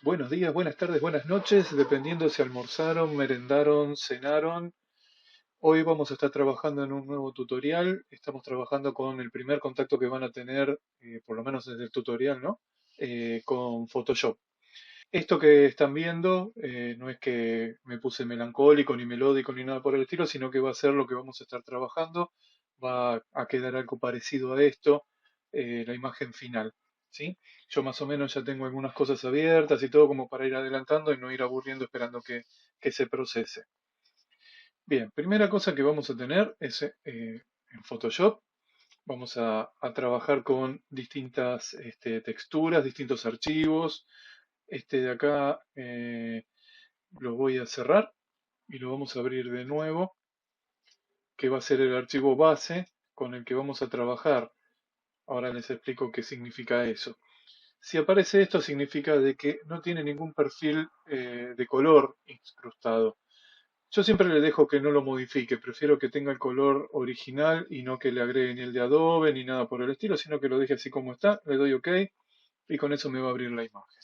Buenos días, buenas tardes, buenas noches, dependiendo si almorzaron, merendaron, cenaron. Hoy vamos a estar trabajando en un nuevo tutorial. Estamos trabajando con el primer contacto que van a tener, por lo menos desde el tutorial, ¿no? Con Photoshop. Esto que están viendo no es que me puse melancólico, ni melódico, ni nada por el estilo, sino que va a ser lo que vamos a estar trabajando. Va a quedar algo parecido a esto, la imagen final, ¿sí? Yo más o menos ya tengo algunas cosas abiertas y todo como para ir adelantando y no ir aburriendo esperando que se procese. Bien, primera cosa que vamos a tener es en Photoshop. Vamos a trabajar con distintas texturas, distintos archivos. Este de acá lo voy a cerrar y lo vamos a abrir de nuevo, que va a ser el archivo base con el que vamos a trabajar. Ahora les explico qué significa eso. Si aparece esto significa de que no tiene ningún perfil de color incrustado. Yo siempre le dejo que no lo modifique, prefiero que tenga el color original y no que le agregue ni el de Adobe ni nada por el estilo, sino que lo deje así como está, le doy OK y con eso me va a abrir la imagen.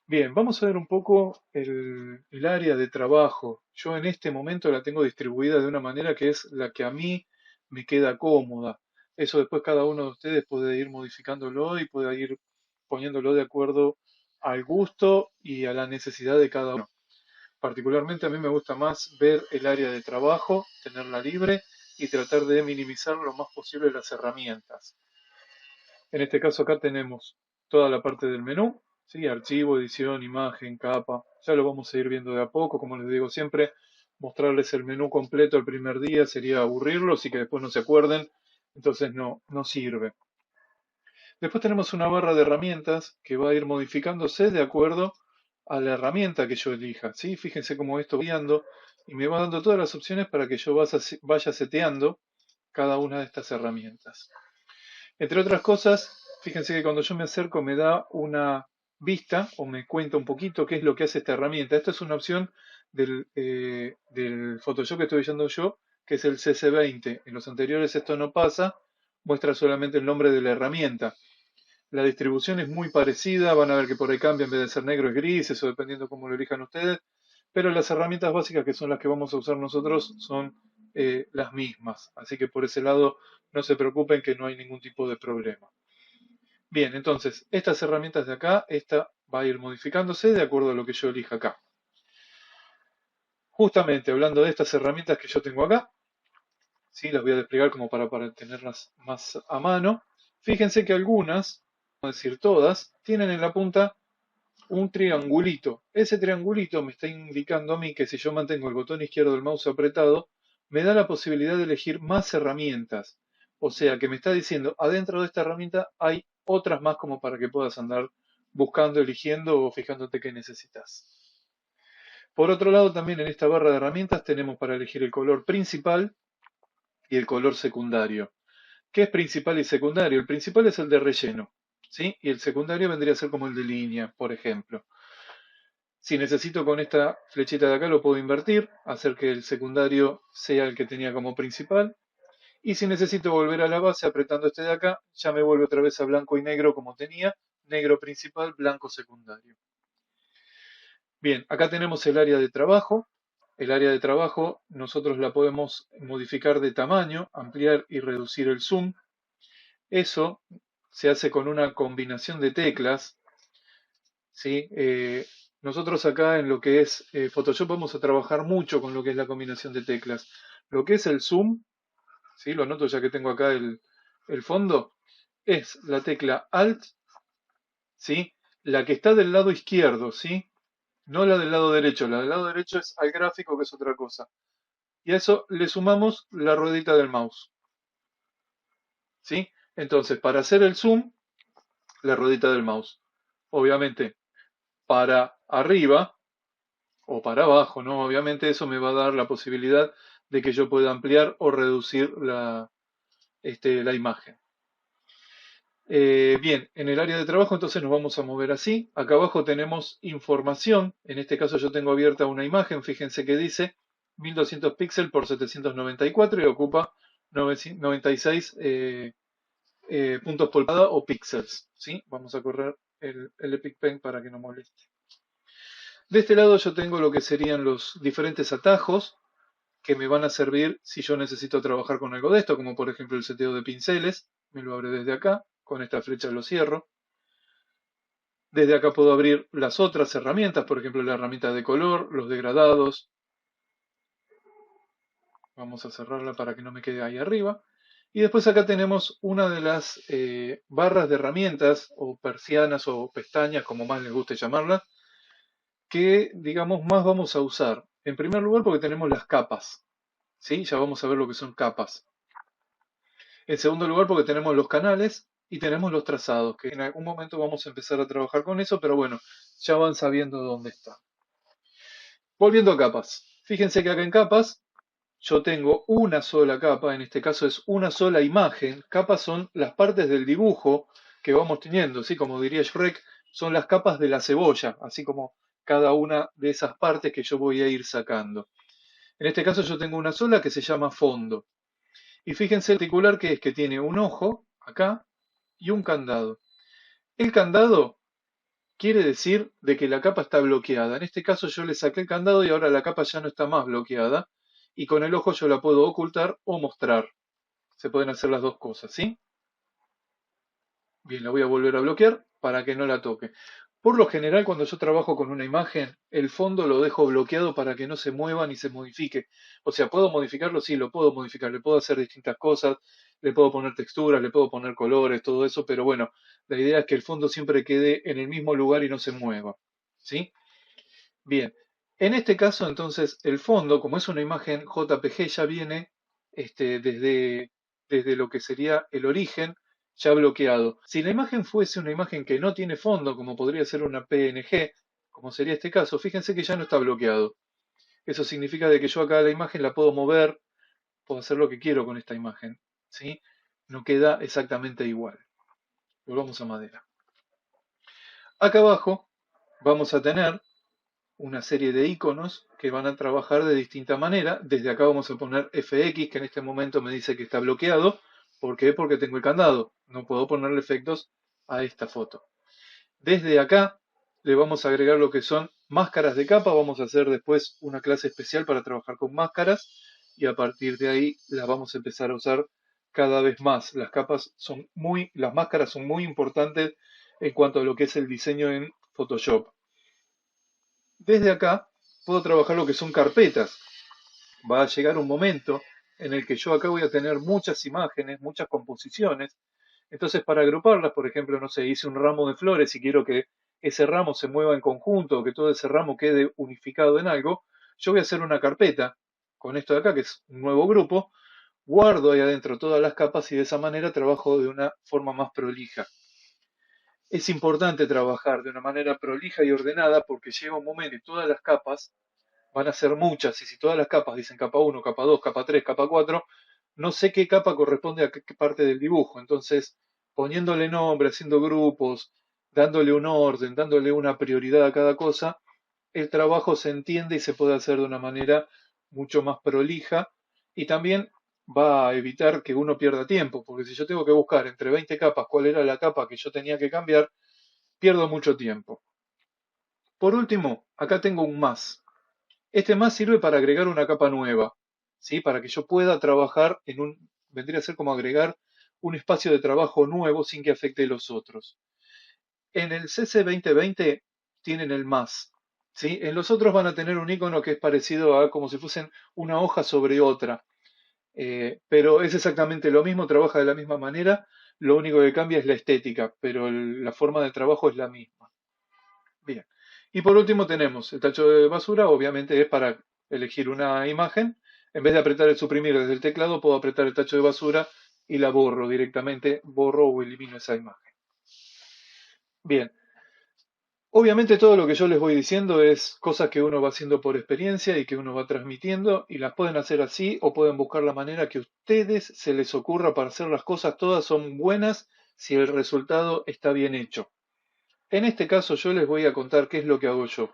Bien, vamos a ver un poco el área de trabajo. Yo en este momento la tengo distribuida de una manera que es la que a mí me queda cómoda. Eso después cada uno de ustedes puede ir modificándolo y puede ir poniéndolo de acuerdo al gusto y a la necesidad de cada uno. Particularmente a mí me gusta más ver el área de trabajo, tenerla libre y tratar de minimizar lo más posible las herramientas. En este caso acá tenemos toda la parte del menú, ¿sí? Archivo, edición, imagen, capa. Ya lo vamos a ir viendo de a poco. Como les digo siempre, mostrarles el menú completo el primer día sería aburrirlos y que después no se acuerden. Entonces no sirve. Después tenemos una barra de herramientas que va a ir modificándose de acuerdo a la herramienta que yo elija, ¿sí? Fíjense cómo esto va guiando y me va dando todas las opciones para que yo vaya seteando cada una de estas herramientas. Entre otras cosas, fíjense que cuando yo me acerco me da una vista o me cuenta un poquito qué es lo que hace esta herramienta. Esta es una opción del Photoshop que estoy usando yo, que es el CC20. En los anteriores esto no pasa, muestra solamente el nombre de la herramienta. La distribución es muy parecida, van a ver que por ahí cambia, en vez de ser negro es gris, eso dependiendo cómo lo elijan ustedes, pero las herramientas básicas que son las que vamos a usar nosotros son las mismas, así que por ese lado no se preocupen que no hay ningún tipo de problema. Bien, entonces, estas herramientas de acá, esta va a ir modificándose de acuerdo a lo que yo elija acá. Justamente hablando de estas herramientas que yo tengo acá, ¿sí? Las voy a desplegar como para tenerlas más a mano. Fíjense que algunas, no decir todas, tienen en la punta un triangulito. Ese triangulito me está indicando a mí que si yo mantengo el botón izquierdo del mouse apretado, me da la posibilidad de elegir más herramientas. O sea que me está diciendo, adentro de esta herramienta hay otras más como para que puedas andar buscando, eligiendo o fijándote qué necesitas. Por otro lado, también en esta barra de herramientas tenemos para elegir el color principal y el color secundario. ¿Qué es principal y secundario? El principal es el de relleno, ¿sí? Y el secundario vendría a ser como el de línea, por ejemplo. Si necesito con esta flechita de acá lo puedo invertir, hacer que el secundario sea el que tenía como principal. Y si necesito volver a la base apretando este de acá, ya me vuelve otra vez a blanco y negro como tenía, negro principal, blanco secundario. Bien, acá tenemos el área de trabajo. El área de trabajo nosotros la podemos modificar de tamaño, ampliar y reducir el zoom. Eso se hace con una combinación de teclas, ¿sí? Nosotros acá en lo que es Photoshop vamos a trabajar mucho con lo que es la combinación de teclas. Lo que es el zoom, ¿sí? Lo anoto ya que tengo acá el fondo, es la tecla Alt, ¿sí? La que está del lado izquierdo, ¿sí? No la del lado derecho. La del lado derecho es al gráfico, que es otra cosa. Y a eso le sumamos la ruedita del mouse, ¿sí? Entonces, para hacer el zoom, la ruedita del mouse. Obviamente, para arriba o para abajo, ¿no? Obviamente eso me va a dar la posibilidad de que yo pueda ampliar o reducir la imagen. Bien, en el área de trabajo entonces nos vamos a mover así. Acá abajo tenemos información. En este caso yo tengo abierta una imagen. Fíjense que dice 1200 píxeles por 794 y ocupa 96 puntos por pulgada o píxeles, ¿sí? Vamos a correr el Epic Pen para que no moleste. De este lado yo tengo lo que serían los diferentes atajos que me van a servir si yo necesito trabajar con algo de esto, como por ejemplo el seteo de pinceles. Me lo abre desde acá, con esta flecha lo cierro. Desde acá puedo abrir las otras herramientas, por ejemplo la herramienta de color, los degradados. Vamos a cerrarla para que no me quede ahí arriba. Y después acá tenemos una de las barras de herramientas, o persianas, o pestañas, como más les guste llamarlas, que digamos más vamos a usar. En primer lugar porque tenemos las capas, ¿sí? Ya vamos a ver lo que son capas. En segundo lugar porque tenemos los canales y tenemos los trazados, que en algún momento vamos a empezar a trabajar con eso, pero bueno, ya van sabiendo dónde está. Volviendo a capas. Fíjense que acá en capas yo tengo una sola capa, en este caso es una sola imagen. Capas son las partes del dibujo que vamos teniendo, ¿sí? Como diría Shrek, son las capas de la cebolla, así como cada una de esas partes que yo voy a ir sacando. En este caso yo tengo una sola que se llama fondo. Y fíjense el particular que es que tiene un ojo acá y un candado. El candado quiere decir de que la capa está bloqueada. En este caso yo le saqué el candado y ahora la capa ya no está más bloqueada. Y con el ojo yo la puedo ocultar o mostrar. Se pueden hacer las dos cosas, ¿sí? Bien, la voy a volver a bloquear para que no la toque. Por lo general, cuando yo trabajo con una imagen, el fondo lo dejo bloqueado para que no se mueva ni se modifique. O sea, ¿puedo modificarlo? Sí, lo puedo modificar. Le puedo hacer distintas cosas, le puedo poner texturas, le puedo poner colores, todo eso, pero bueno, la idea es que el fondo siempre quede en el mismo lugar y no se mueva. ¿Sí? Bien. En este caso, entonces, el fondo, como es una imagen JPG, ya viene desde lo que sería el origen ya bloqueado. Si la imagen fuese una imagen que no tiene fondo, como podría ser una PNG, como sería este caso, fíjense que ya no está bloqueado. Eso significa de que yo acá la imagen la puedo mover, puedo hacer lo que quiero con esta imagen, ¿sí? No queda exactamente igual. Volvamos a madera. Acá abajo vamos a tener una serie de iconos que van a trabajar de distinta manera. Desde acá vamos a poner FX, que en este momento me dice que está bloqueado. ¿Por qué? Porque tengo el candado. No puedo ponerle efectos a esta foto. Desde acá le vamos a agregar lo que son máscaras de capa. Vamos a hacer después una clase especial para trabajar con máscaras y a partir de ahí las vamos a empezar a usar cada vez más. Las máscaras son muy importantes en cuanto a lo que es el diseño en Photoshop. Desde acá puedo trabajar lo que son carpetas. Va a llegar un momento en el que yo acá voy a tener muchas imágenes, muchas composiciones. Entonces, para agruparlas, por ejemplo, no sé, hice un ramo de flores y quiero que ese ramo se mueva en conjunto o que todo ese ramo quede unificado en algo, yo voy a hacer una carpeta con esto de acá, que es un nuevo grupo, guardo ahí adentro todas las capas y de esa manera trabajo de una forma más prolija. Es importante trabajar de una manera prolija y ordenada porque llega un momento y todas las capas van a ser muchas, y si todas las capas dicen capa 1, capa 2, capa 3, capa 4, no sé qué capa corresponde a qué parte del dibujo. Entonces, poniéndole nombre, haciendo grupos, dándole un orden, dándole una prioridad a cada cosa, el trabajo se entiende y se puede hacer de una manera mucho más prolija y también va a evitar que uno pierda tiempo, porque si yo tengo que buscar entre 20 capas cuál era la capa que yo tenía que cambiar, pierdo mucho tiempo. Por último, acá tengo un más. Este más sirve para agregar una capa nueva, ¿sí? Para que yo pueda trabajar vendría a ser como agregar un espacio de trabajo nuevo sin que afecte los otros. En el CC 2020 tienen el más, ¿sí? En los otros van a tener un icono que es parecido a como si fuesen una hoja sobre otra, pero es exactamente lo mismo, trabaja de la misma manera, lo único que cambia es la estética, pero la forma de trabajo es la misma. Bien. Y por último tenemos el tacho de basura, obviamente es para elegir una imagen. En vez de apretar el suprimir desde el teclado, puedo apretar el tacho de basura y la borro directamente, borro o elimino esa imagen. Bien, obviamente todo lo que yo les voy diciendo es cosas que uno va haciendo por experiencia y que uno va transmitiendo y las pueden hacer así o pueden buscar la manera que a ustedes se les ocurra para hacer las cosas. Todas son buenas si el resultado está bien hecho. En este caso yo les voy a contar qué es lo que hago yo.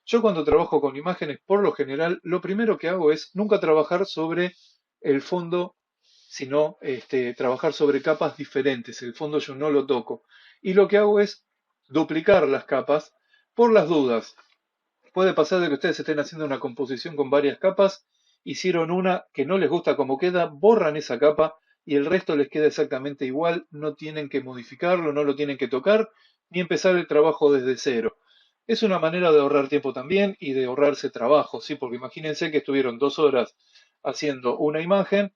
Yo cuando trabajo con imágenes, por lo general, lo primero que hago es nunca trabajar sobre el fondo, sino trabajar sobre capas diferentes. El fondo yo no lo toco. Y lo que hago es duplicar las capas por las dudas. Puede pasar de que ustedes estén haciendo una composición con varias capas, hicieron una que no les gusta como queda, borran esa capa y el resto les queda exactamente igual, no tienen que modificarlo, no lo tienen que tocar, ni empezar el trabajo desde cero. Es una manera de ahorrar tiempo también y de ahorrarse trabajo, ¿sí? Porque imagínense que estuvieron 2 horas haciendo una imagen,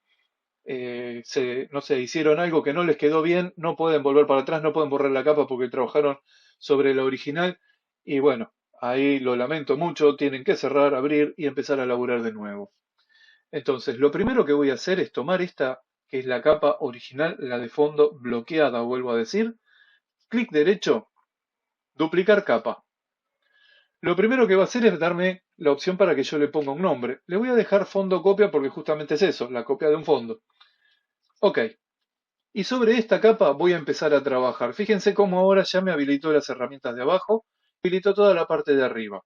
no sé, hicieron algo que no les quedó bien, no pueden volver para atrás, no pueden borrar la capa porque trabajaron sobre la original y bueno, ahí lo lamento mucho, tienen que cerrar, abrir y empezar a laburar de nuevo. Entonces, lo primero que voy a hacer es tomar esta, que es la capa original, la de fondo bloqueada, vuelvo a decir, clic derecho, duplicar capa. Lo primero que va a hacer es darme la opción para que yo le ponga un nombre. Le voy a dejar fondo copia porque justamente es eso, la copia de un fondo. Ok, y sobre esta capa voy a empezar a trabajar. Fíjense cómo ahora ya me habilitó las herramientas de abajo, habilitó toda la parte de arriba.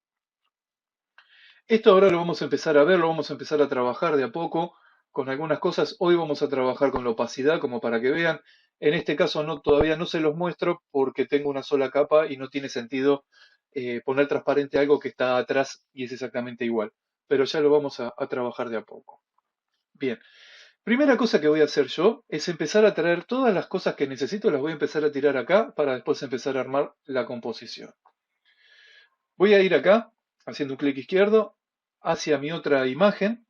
Esto ahora lo vamos a empezar a ver, lo vamos a empezar a trabajar de a poco con algunas cosas. Hoy vamos a trabajar con la opacidad como para que vean. En este caso todavía no se los muestro porque tengo una sola capa y no tiene sentido poner transparente algo que está atrás y es exactamente igual. Pero ya lo vamos a trabajar de a poco. Bien, primera cosa que voy a hacer yo es empezar a traer todas las cosas que necesito, las voy a empezar a tirar acá para después empezar a armar la composición. Voy a ir acá, haciendo un clic izquierdo, hacia mi otra imagen.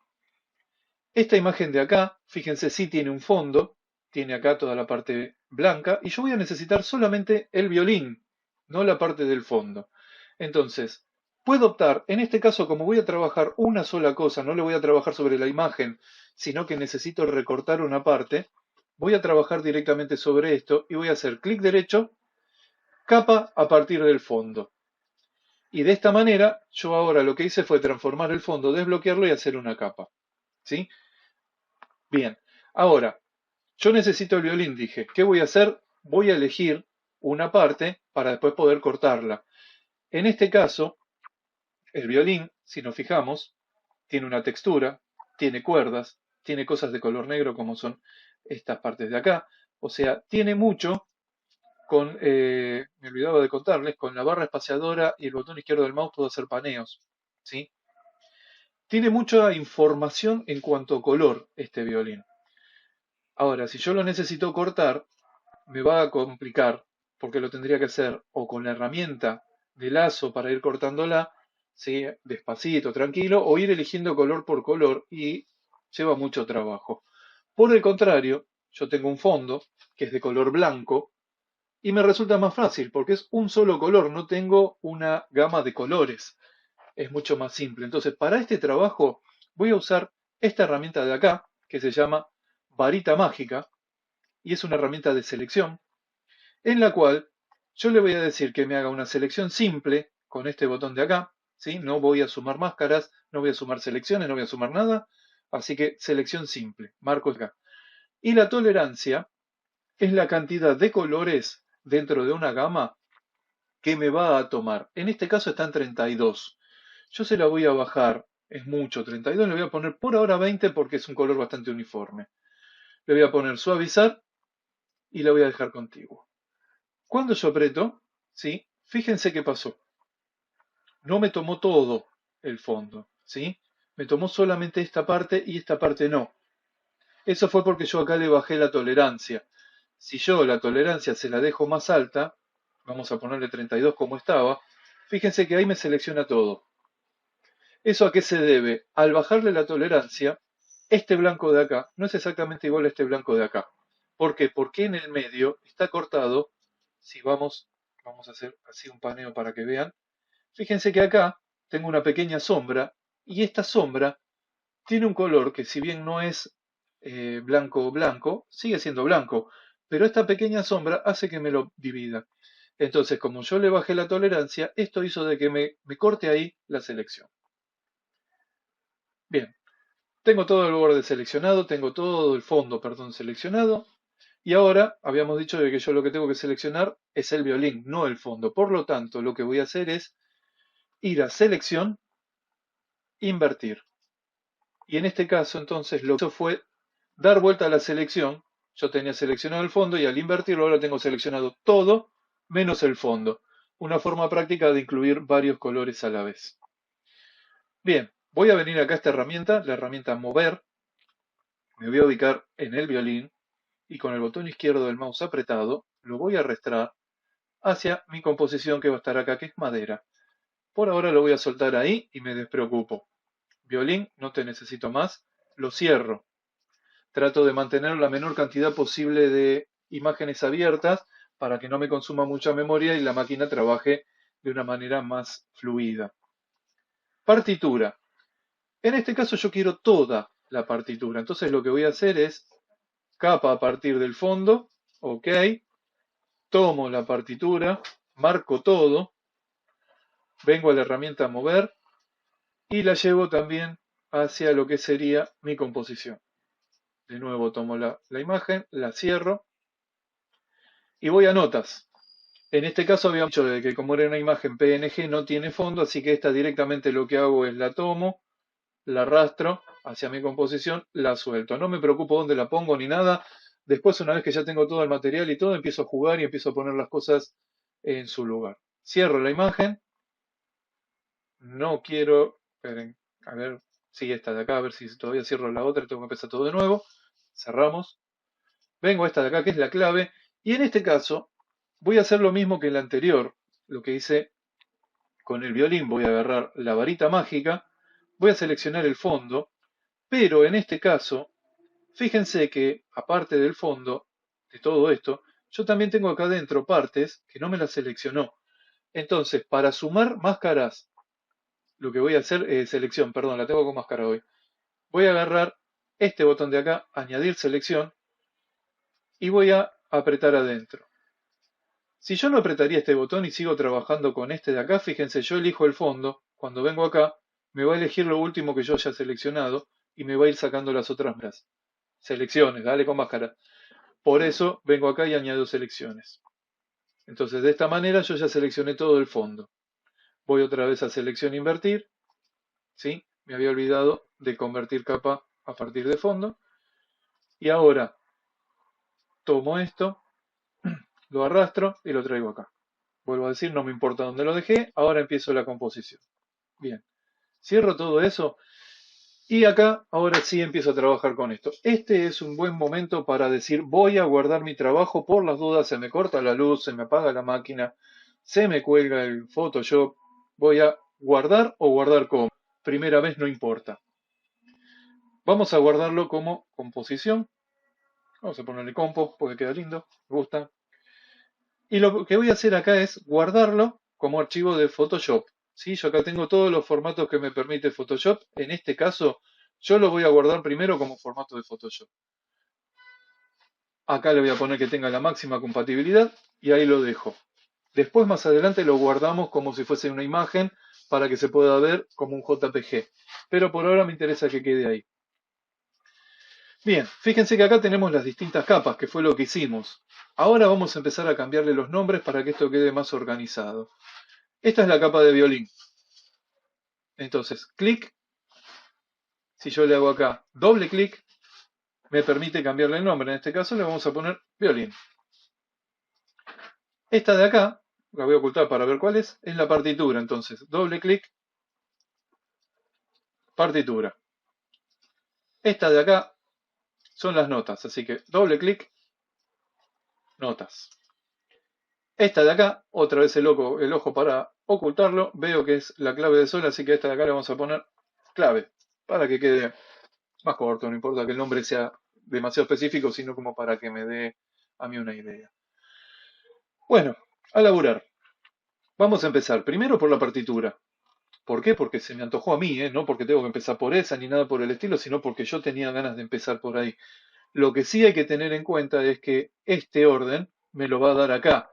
Esta imagen de acá, fíjense, sí tiene un fondo, tiene acá toda la parte blanca, y yo voy a necesitar solamente el violín, no la parte del fondo. Entonces, puedo optar, en este caso, como voy a trabajar una sola cosa, no le voy a trabajar sobre la imagen, sino que necesito recortar una parte, voy a trabajar directamente sobre esto y voy a hacer clic derecho, capa a partir del fondo. Y de esta manera, yo ahora lo que hice fue transformar el fondo, desbloquearlo y hacer una capa. ¿Sí? Bien. Ahora, yo necesito el violín, dije. ¿Qué voy a hacer? Voy a elegir una parte para después poder cortarla. En este caso, el violín, si nos fijamos, tiene una textura, tiene cuerdas, tiene cosas de color negro como son estas partes de acá. O sea, tiene mucho me olvidaba de contarles, con la barra espaciadora y el botón izquierdo del mouse puedo hacer paneos. ¿Sí? Tiene mucha información en cuanto a color este violín. Ahora, si yo lo necesito cortar, me va a complicar, porque lo tendría que hacer o con la herramienta de lazo para ir cortándola, ¿sí? Despacito, tranquilo, o ir eligiendo color por color y lleva mucho trabajo. Por el contrario, yo tengo un fondo que es de color blanco y me resulta más fácil porque es un solo color, no tengo una gama de colores. Es mucho más simple. Entonces, para este trabajo voy a usar esta herramienta de acá, que se llama varita mágica, y es una herramienta de selección, en la cual yo le voy a decir que me haga una selección simple con este botón de acá, ¿sí? No voy a sumar máscaras, no voy a sumar selecciones, no voy a sumar nada, así que selección simple, marco acá. Y la tolerancia es la cantidad de colores dentro de una gama que me va a tomar. En este caso están 32. Yo se la voy a bajar, es mucho, 32, le voy a poner por ahora 20 porque es un color bastante uniforme. Le voy a poner suavizar y la voy a dejar contiguo. Cuando yo aprieto, ¿sí? Fíjense qué pasó. No me tomó todo el fondo, ¿sí? Me tomó solamente esta parte y esta parte no. Eso fue porque yo acá le bajé la tolerancia. Si yo la tolerancia se la dejo más alta, vamos a ponerle 32 como estaba, fíjense que ahí me selecciona todo. ¿Eso a qué se debe? Al bajarle la tolerancia, este blanco de acá no es exactamente igual a este blanco de acá. ¿Por qué? Porque en el medio está cortado. Si vamos a hacer así un paneo para que vean. Fíjense que acá tengo una pequeña sombra y esta sombra tiene un color que si bien no es blanco blanco, sigue siendo blanco, pero esta pequeña sombra hace que me lo divida. Entonces, como yo le bajé la tolerancia, esto hizo de que me corte ahí la selección. Bien, tengo todo el borde seleccionado, tengo todo el fondo, perdón, seleccionado. Y ahora habíamos dicho de que yo lo que tengo que seleccionar es el violín, no el fondo. Por lo tanto, lo que voy a hacer es ir a selección, invertir. Y en este caso, entonces, lo que hizo fue dar vuelta a la selección. Yo tenía seleccionado el fondo y al invertirlo ahora tengo seleccionado todo menos el fondo. una forma práctica de incluir varios colores a la vez. Bien, voy a venir acá a esta herramienta, la herramienta Mover. Me voy a ubicar en el violín y con el botón izquierdo del mouse apretado lo voy a arrastrar hacia mi composición que va a estar acá, que es madera. Por ahora lo voy a soltar ahí y me despreocupo. Violín, no te necesito más, lo cierro. Trato de mantener la menor cantidad posible de imágenes abiertas para que no me consuma mucha memoria y la máquina trabaje de una manera más fluida. Partitura. En este caso yo quiero toda la partitura. Entonces lo que voy a hacer es capa a partir del fondo. Ok. Tomo la partitura, marco todo, vengo a la herramienta mover y la llevo también hacia lo que sería mi composición. De nuevo tomo la imagen, la cierro y voy a notas. En este caso habíamos dicho de que como era una imagen PNG no tiene fondo, así que esta directamente lo que hago es la tomo, la arrastro hacia mi composición, la suelto. No me preocupo dónde la pongo ni nada. Después, una vez que ya tengo todo el material y todo, empiezo a jugar y empiezo a poner las cosas en su lugar. Cierro la imagen. No quiero, esperen, a ver si esta de acá, a ver si todavía cierro la otra, tengo que empezar todo de nuevo. Cerramos. Vengo a esta de acá, que es la clave. Y en este caso, voy a hacer lo mismo que en la anterior. Lo que hice con el violín, voy a agarrar la varita mágica, voy a seleccionar el fondo, pero en este caso, fíjense que aparte del fondo, de todo esto, yo también tengo acá adentro partes que no me las seleccionó. Entonces, para sumar máscaras, lo que voy a hacer es selección, perdón, la tengo con máscara hoy. Voy a agarrar este botón de acá, añadir selección, y voy a apretar adentro. Si yo no apretaría este botón y sigo trabajando con este de acá, fíjense, yo elijo el fondo, cuando vengo acá, me va a elegir lo último que yo haya seleccionado y me va a ir sacando las otras más. Selecciones, dale con máscara. Por eso vengo acá y añado selecciones. Entonces de esta manera yo ya seleccioné todo el fondo. Voy otra vez a selección invertir. ¿Sí? Me había olvidado de convertir capa a partir de fondo. Y ahora tomo esto, lo arrastro y lo traigo acá. Vuelvo a decir, no me importa dónde lo dejé. Ahora empiezo la composición. Bien. Cierro todo eso. Y acá, ahora sí empiezo a trabajar con esto. Este es un buen momento para decir, voy a guardar mi trabajo por las dudas, se me corta la luz, se me apaga la máquina, se me cuelga el Photoshop. Voy a guardar o guardar como. Primera vez no importa. Vamos a guardarlo como composición. Vamos a ponerle compo porque queda lindo, me gusta. Y lo que voy a hacer acá es guardarlo como archivo de Photoshop. ¿Sí? Yo acá tengo todos los formatos que me permite Photoshop. En este caso, yo lo voy a guardar primero como formato de Photoshop. Acá le voy a poner que tenga la máxima compatibilidad y ahí lo dejo. Después más adelante lo guardamos como si fuese una imagen para que se pueda ver como un JPG. Pero por ahora me interesa que quede ahí. Bien, fíjense que acá tenemos las distintas capas, que fue lo que hicimos. Ahora vamos a empezar a cambiarle los nombres para que esto quede más organizado. Esta es la capa de violín. Entonces, clic. Si yo le hago acá doble clic, me permite cambiarle el nombre. En este caso le vamos a poner violín. Esta de acá, la voy a ocultar para ver cuál es la partitura. Entonces, doble clic, partitura. Esta de acá son las notas, así que doble clic, notas. Esta de acá, otra vez el ojo para ocultarlo, veo que es la clave de sol, así que esta de acá le vamos a poner clave, para que quede más corto, no importa que el nombre sea demasiado específico, sino como para que me dé a mí una idea. Bueno, a laburar. Vamos a empezar primero por la partitura. ¿Por qué? Porque se me antojó a mí, no porque tengo que empezar por esa ni nada por el estilo, sino porque yo tenía ganas de empezar por ahí. Lo que sí hay que tener en cuenta es que este orden me lo va a dar acá.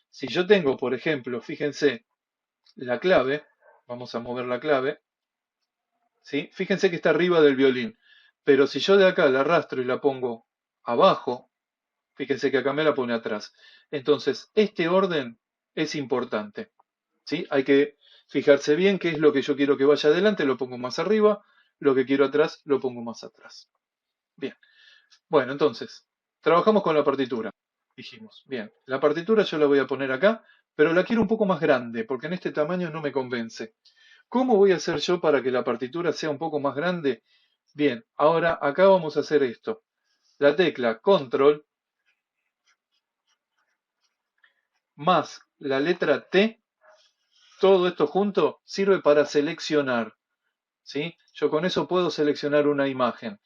Si yo tengo, por ejemplo, fíjense, la clave, vamos a mover la clave, ¿sí? Fíjense que está arriba del violín, pero si yo de acá la arrastro y la pongo abajo, fíjense que acá me la pone atrás. Entonces, este orden es importante, ¿sí? Hay que fijarse bien qué es lo que yo quiero que vaya adelante, lo pongo más arriba, lo que quiero atrás, lo pongo más atrás. Bien, bueno, entonces, trabajamos con la partitura, dijimos. Bien, la partitura yo la voy a poner acá pero la quiero un poco más grande, porque en este tamaño no me convence. ¿Cómo voy a hacer yo para que la partitura sea un poco más grande? Bien, ahora acá vamos a hacer esto. La tecla Control más la letra T, todo esto junto sirve para seleccionar, ¿sí? Yo con eso puedo seleccionar una imagen.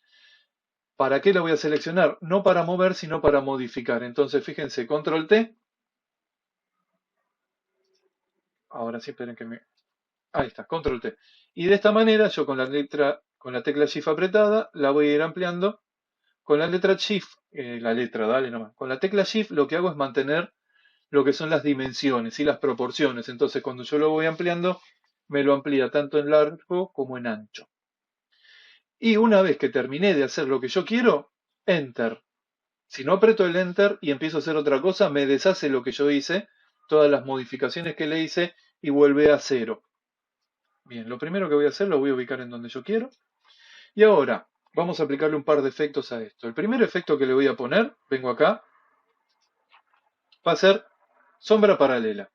¿Para qué la voy a seleccionar? No para mover, sino para modificar. Entonces, fíjense, Control T. Ahora sí, esperen que me... Ahí está, Control T. Y de esta manera, yo con la tecla Shift apretada, la voy a ir ampliando. Con la letra Shift, dale nomás. Con la tecla Shift lo que hago es mantener lo que son las dimensiones y las proporciones. Entonces, cuando yo lo voy ampliando, me lo amplía tanto en largo como en ancho. Y una vez que terminé de hacer lo que yo quiero, Enter. Si no aprieto el Enter y empiezo a hacer otra cosa, me deshace lo que yo hice, todas las modificaciones que le hice y vuelve a cero. Bien, lo primero que voy a hacer lo voy a ubicar en donde yo quiero. Y ahora vamos a aplicarle un par de efectos a esto. El primer efecto que le voy a poner, vengo acá, va a ser sombra paralela.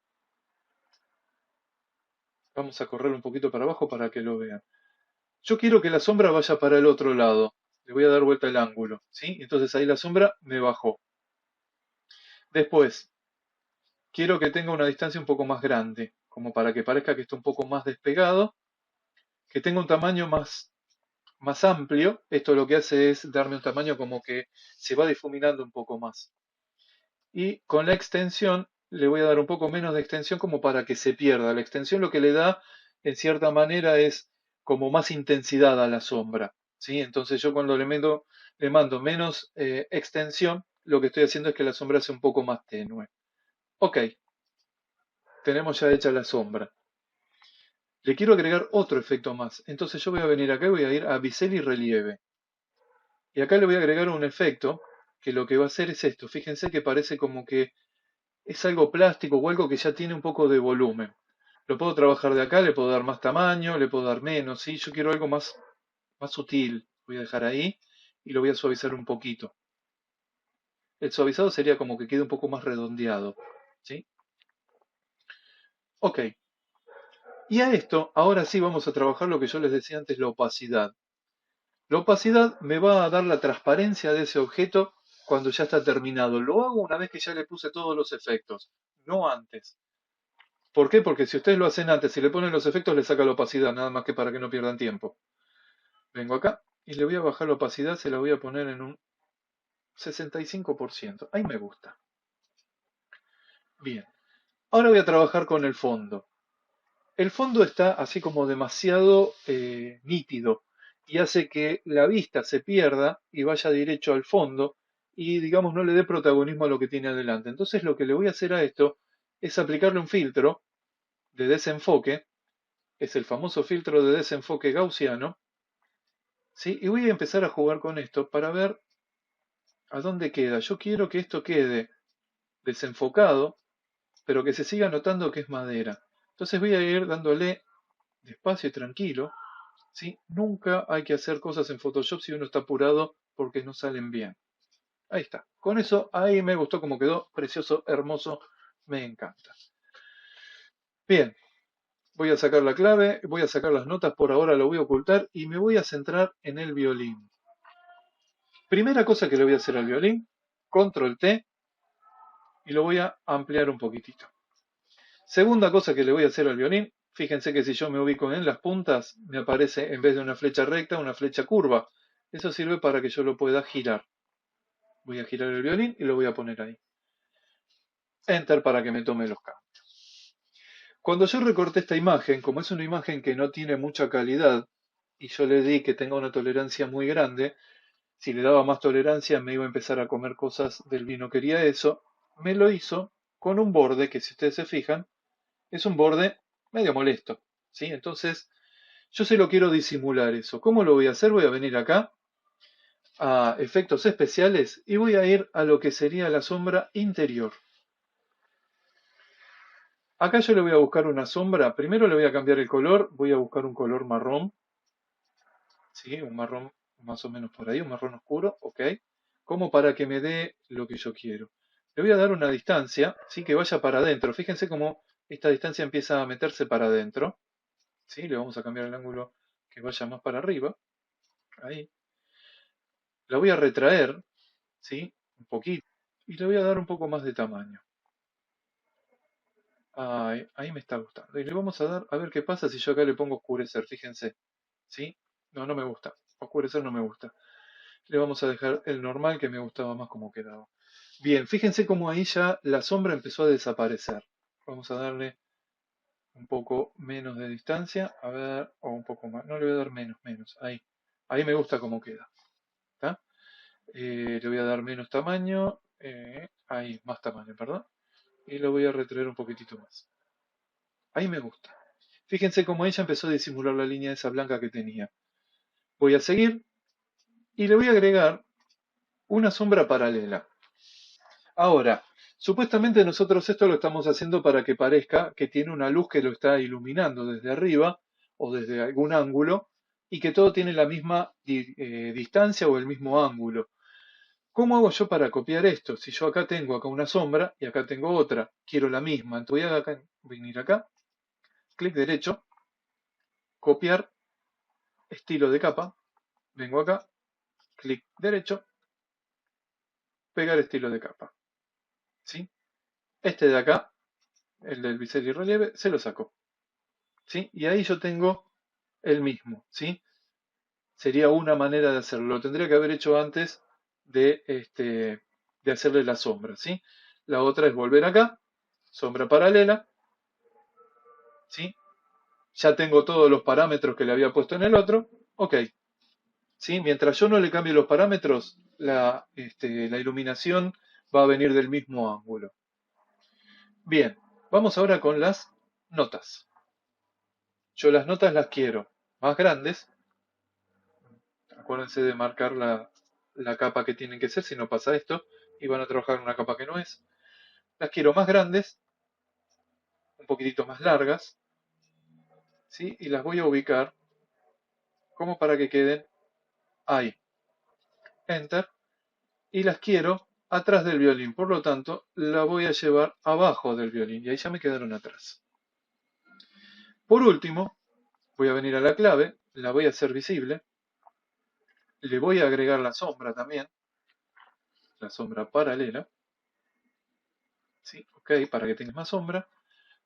Vamos a correr un poquito para abajo para que lo vean. Yo quiero que la sombra vaya para el otro lado. Le voy a dar vuelta el ángulo, ¿sí? Entonces ahí la sombra me bajó. Después, quiero que tenga una distancia un poco más grande, como para que parezca que está un poco más despegado, que tenga un tamaño más amplio. Esto lo que hace es darme un tamaño como que se va difuminando un poco más. Y con la extensión le voy a dar un poco menos de extensión como para que se pierda. La extensión lo que le da, en cierta manera, es como más intensidad a la sombra, ¿sí? Entonces yo cuando le mando menos extensión, lo que estoy haciendo es que la sombra sea un poco más tenue. Ok, tenemos ya hecha la sombra. Le quiero agregar otro efecto más. Entonces yo voy a venir acá y voy a ir a bisel y relieve. Y acá le voy a agregar un efecto que lo que va a hacer es esto. Fíjense que parece como que es algo plástico o algo que ya tiene un poco de volumen. Lo puedo trabajar de acá, le puedo dar más tamaño, le puedo dar menos, ¿sí? Yo quiero algo más sutil. Voy a dejar ahí y lo voy a suavizar un poquito. El suavizado sería como que quede un poco más redondeado, ¿sí? Ok. Y a esto, ahora sí vamos a trabajar lo que yo les decía antes, la opacidad. La opacidad me va a dar la transparencia de ese objeto cuando ya está terminado. Lo hago una vez que ya le puse todos los efectos, no antes. ¿Por qué? Porque si ustedes lo hacen antes y le ponen los efectos, le saca la opacidad, nada más que para que no pierdan tiempo. Vengo acá y le voy a bajar la opacidad, se la voy a poner en un 65%. Ahí me gusta. Bien. Ahora voy a trabajar con el fondo. El fondo está así como demasiado nítido y hace que la vista se pierda y vaya derecho al fondo y digamos no le dé protagonismo a lo que tiene adelante. Entonces lo que le voy a hacer a esto es aplicarle un filtro de desenfoque, es el famoso filtro de desenfoque gaussiano, ¿sí? Y voy a empezar a jugar con esto para ver a dónde queda. Yo quiero que esto quede desenfocado, pero que se siga notando que es madera. Entonces voy a ir dándole despacio y tranquilo, ¿sí? Nunca hay que hacer cosas en Photoshop si uno está apurado porque no salen bien. Ahí está. Con eso, ahí me gustó como quedó. Precioso, hermoso. Me encanta. Bien. Voy a sacar la clave, voy a sacar las notas, por ahora lo voy a ocultar y me voy a centrar en el violín. Primera cosa que le voy a hacer al violín, control T y lo voy a ampliar un poquitito. Segunda cosa que le voy a hacer al violín, fíjense que si yo me ubico en las puntas, me aparece en vez de una flecha recta, una flecha curva. Eso sirve para que yo lo pueda girar. Voy a girar el violín y lo voy a poner ahí. Enter para que me tome los cambios. Cuando yo recorté esta imagen, como es una imagen que no tiene mucha calidad, y yo le di que tenga una tolerancia muy grande, si le daba más tolerancia me iba a empezar a comer cosas del vino, quería eso, me lo hizo con un borde que si ustedes se fijan, es un borde medio molesto, ¿sí? Entonces, yo se lo quiero disimular eso. ¿Cómo lo voy a hacer? Voy a venir acá a efectos especiales y voy a ir a lo que sería la sombra interior. Acá yo le voy a buscar una sombra. Primero le voy a cambiar el color. Voy a buscar un color marrón. ¿Sí? Un marrón más o menos por ahí, un marrón oscuro, ok. Como para que me dé lo que yo quiero. Le voy a dar una distancia, ¿sí? Que vaya para adentro. Fíjense cómo esta distancia empieza a meterse para adentro. ¿Sí? Le vamos a cambiar el ángulo que vaya más para arriba. Ahí. La voy a retraer, ¿sí? Un poquito. Y le voy a dar un poco más de tamaño. Ahí me está gustando. Y le vamos a dar, a ver qué pasa si yo acá le pongo oscurecer. Fíjense. ¿Sí? No, no me gusta. Oscurecer no me gusta. Le vamos a dejar el normal que me gustaba más como quedaba. Bien, fíjense cómo ahí ya la sombra empezó a desaparecer. Vamos a darle un poco menos de distancia, a ver, o un poco más. No le voy a dar menos, menos. Ahí. Ahí me gusta cómo queda. ¿Está? Le voy a dar menos tamaño. Ahí, más tamaño, perdón. Y lo voy a retraer un poquitito más. Ahí me gusta. Fíjense cómo ella empezó a disimular la línea esa blanca que tenía. Voy a seguir y le voy a agregar una sombra paralela. Ahora, supuestamente nosotros esto lo estamos haciendo para que parezca que tiene una luz que lo está iluminando desde arriba o desde algún ángulo y que todo tiene la misma distancia o el mismo ángulo. ¿Cómo hago yo para copiar esto? Si yo acá tengo una sombra y acá tengo otra, quiero la misma, entonces voy a venir acá, clic derecho, copiar estilo de capa, vengo acá, clic derecho, pegar estilo de capa. ¿Sí? Este de acá, el del bisel y relieve, se lo saco. ¿Sí? Y ahí yo tengo el mismo. ¿Sí? Sería una manera de hacerlo. Lo tendría que haber hecho antes de hacerle la sombra. ¿Sí? La otra es volver acá, sombra paralela. ¿Sí? Ya tengo todos los parámetros que le había puesto en el otro. Ok. ¿Sí? Mientras yo no le cambie los parámetros, la iluminación va a venir del mismo ángulo. Bien, vamos ahora con las notas. Yo las notas las quiero más grandes. Acuérdense de marcar la capa que tienen que ser, si no pasa esto, y van a trabajar en una capa que no es. Las quiero más grandes, un poquitito más largas, ¿sí? Y las voy a ubicar como para que queden ahí. Enter. Y las quiero atrás del violín, por lo tanto, la voy a llevar abajo del violín, y ahí ya me quedaron atrás. Por último, voy a venir a la clave, la voy a hacer visible, le voy a agregar la sombra también, la sombra paralela, ¿sí? Ok, para que tenga más sombra.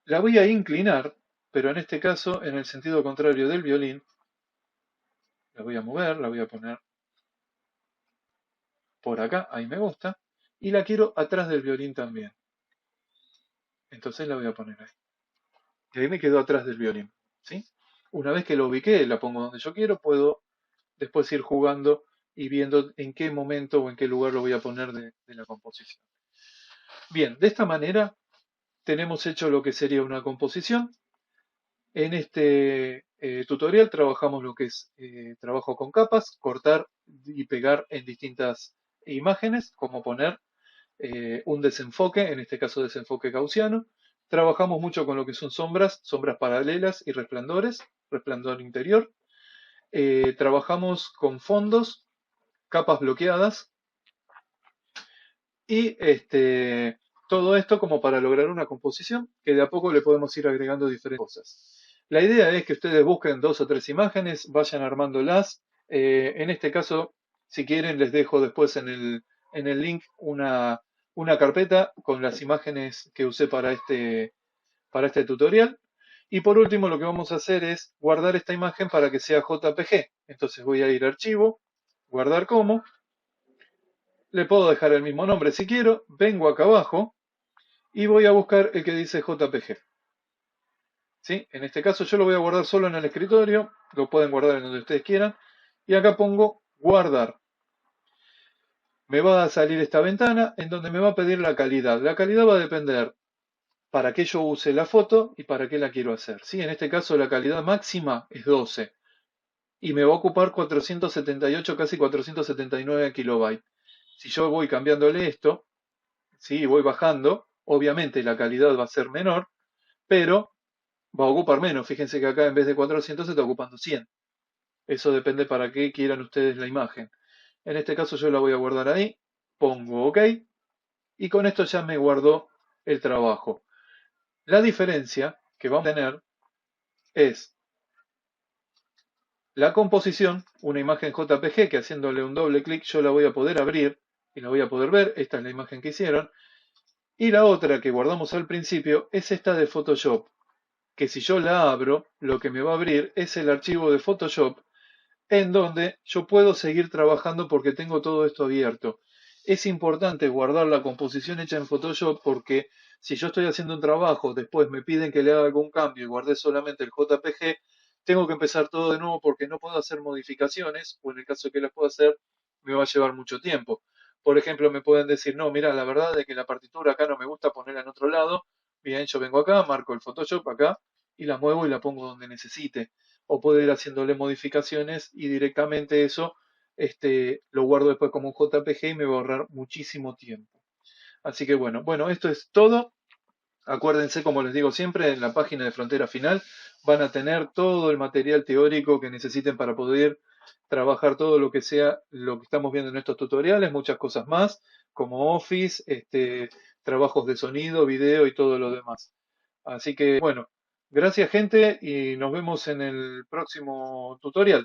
La voy a inclinar, pero en este caso en el sentido contrario del violín. La voy a mover, la voy a poner por acá, ahí me gusta. Y la quiero atrás del violín también. Entonces la voy a poner ahí. Y ahí me quedó atrás del violín. ¿Sí? Una vez que lo ubiqué, la pongo donde yo quiero, puedo después ir jugando y viendo en qué momento o en qué lugar lo voy a poner de la composición. Bien, de esta manera tenemos hecho lo que sería una composición. En este tutorial trabajamos lo que es trabajo con capas, cortar y pegar en distintas imágenes, como poner un desenfoque, en este caso desenfoque gaussiano. Trabajamos mucho con lo que son sombras, sombras paralelas y resplandores, resplandor interior. Trabajamos con fondos, capas bloqueadas y todo esto como para lograr una composición que de a poco le podemos ir agregando diferentes cosas. La idea es que ustedes busquen 2 o 3 imágenes, vayan armándolas. En este caso, si quieren, les dejo después en el link una carpeta con las imágenes que usé para este tutorial. Y por último, lo que vamos a hacer es guardar esta imagen para que sea JPG. Entonces voy a ir a Archivo, Guardar como. Le puedo dejar el mismo nombre si quiero. Vengo acá abajo y voy a buscar el que dice JPG. ¿Sí? En este caso yo lo voy a guardar solo en el escritorio, lo pueden guardar en donde ustedes quieran, y acá pongo guardar. Me va a salir esta ventana en donde me va a pedir la calidad. La calidad va a depender para qué yo use la foto y para qué la quiero hacer. ¿Sí? En este caso la calidad máxima es 12 y me va a ocupar 478, casi 479 kilobytes. Si yo voy cambiándole esto, ¿sí? Voy bajando, obviamente la calidad va a ser menor, pero va a ocupar menos. Fíjense que acá en vez de 400 se está ocupando 100. Eso depende para qué quieran ustedes la imagen. En este caso yo la voy a guardar ahí, pongo OK y con esto ya me guardó el trabajo. La diferencia que vamos a tener es la composición, una imagen JPG que haciéndole un doble clic yo la voy a poder abrir y la voy a poder ver. Esta es la imagen que hicieron. Y la otra que guardamos al principio es esta de Photoshop, que si yo la abro, lo que me va a abrir es el archivo de Photoshop en donde yo puedo seguir trabajando porque tengo todo esto abierto. Es importante guardar la composición hecha en Photoshop porque si yo estoy haciendo un trabajo, después me piden que le haga algún cambio y guardé solamente el JPG, tengo que empezar todo de nuevo porque no puedo hacer modificaciones o en el caso que las pueda hacer me va a llevar mucho tiempo. Por ejemplo, me pueden decir, no, mira, la verdad es que la partitura acá no me gusta ponerla en otro lado. Bien, yo vengo acá, marco el Photoshop acá y la muevo y la pongo donde necesite o puedo ir haciéndole modificaciones y directamente eso lo guardo después como un JPG y me va a ahorrar muchísimo tiempo. Así que bueno, esto es todo. Acuérdense, como les digo siempre, en la página de Frontera Final van a tener todo el material teórico que necesiten para poder trabajar todo lo que sea lo que estamos viendo en estos tutoriales, muchas cosas más, como Office, trabajos de sonido, video y todo lo demás. Así que bueno, gracias gente y nos vemos en el próximo tutorial.